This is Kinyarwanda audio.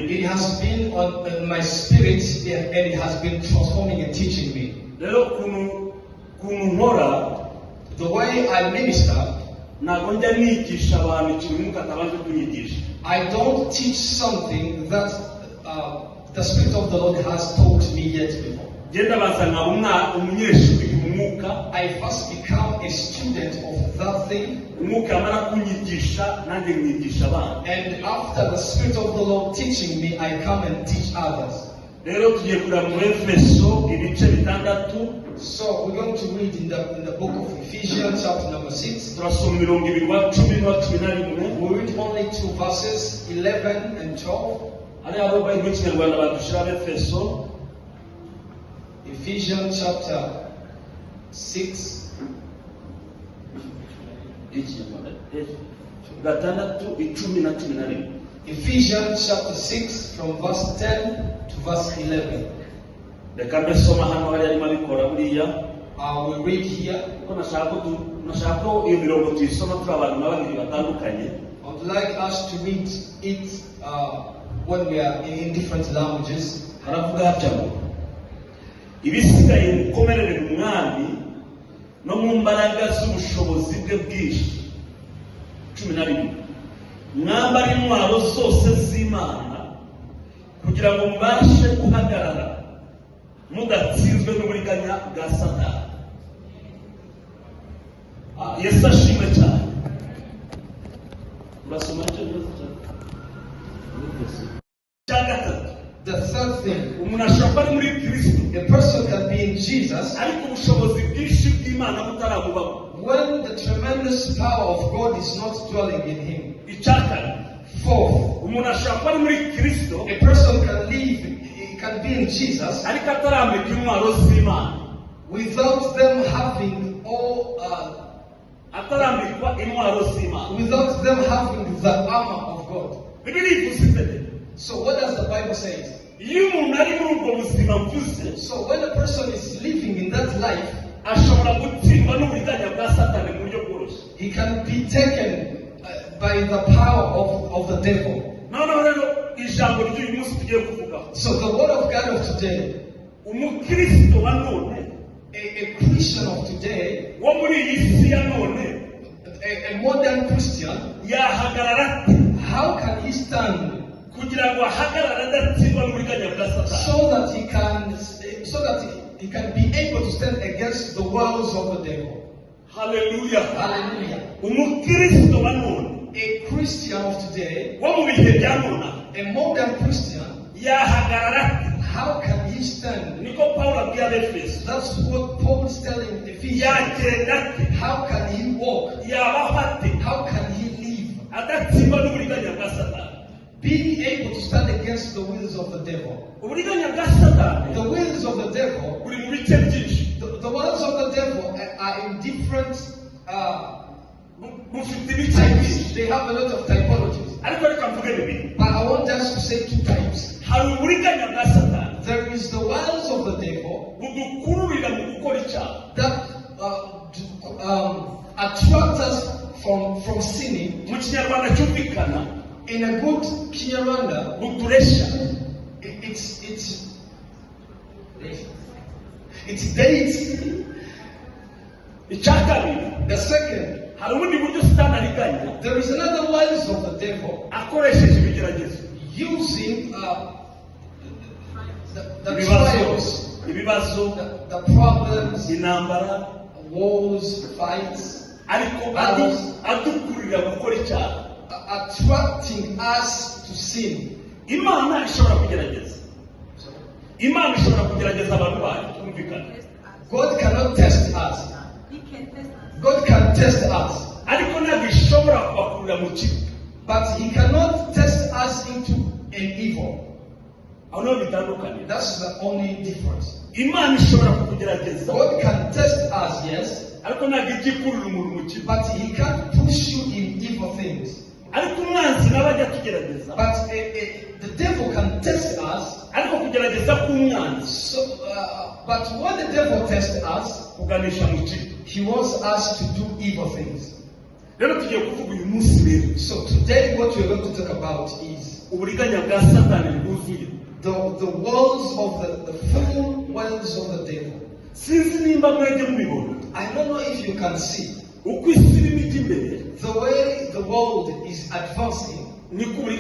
It has been on my spirit, and it has been transforming and teaching me. The way I minister, I don't teach something that the Spirit of the Lord has taught me yet before. I first become a student of that thing. And after the Spirit of the Lord teaching me, I come and teach others. So we're going to read in the book of Ephesians, chapter number 6. We'll read only 2 verses, 11 and 12. Ephesians chapter 6. Ephesians chapter 6 from verse 10 to verse 11. I will read here. I would like us to read it when we are in different languages. Ibisigaye mukomerere mu mwami no mu mbaraga z'ubushobozi bwe bwinshi. 11 mwambara intwaro zose z'Imana kugira ngo mubashe guhagarara mudatsinzwe n'uburiganya bwa Satani. Yesu ashimwe cyane. Basoma cyane. The third thing, a person can be in Jesus when the tremendous power of God is not dwelling in him. Fourth, a person can live, he can be in Jesus without them having without them having the armor of God. So what does the Bible say? So when a person is living in that life, he can be taken by the power of the devil. So the word of God of today, a Christian of today, a modern Christian, how can he stand so that he can be able to stand against the wiles of the devil? Hallelujah. Hallelujah. A Christian of today, a modern Christian, how can he stand? That's what Paul is telling Ephesians. How can he walk? How can he live? Being able to stand against the wills of the devil. The wills of the devil, the wills of the devil are in different types. They have a lot of typologies. But I want us to say 2 types. There is the wiles of the devil that attract us from sinning. In a good Kinyarwanda, it's deity. The second, there is another wiles of the devil using the trials, the problems, wars, fights, attracting us to sin. God cannot test us. God can test us. But he cannot test us into an evil. That's the only difference. God can test us, yes, but he can't push you in evil things. But the devil can test us. So, but when the devil tests us, he wants us to do evil things. rero tugiye kuvuga uyu munsi rero. So today what we're going to talk about is uburiganya bwa Satani bwuzuye. the walls of the full wells of the devil. Sinzi nimba mwege mubibona. I don't know if you can see uko isi irimo ijya imbere, the way the world is advancing. niko uburiganya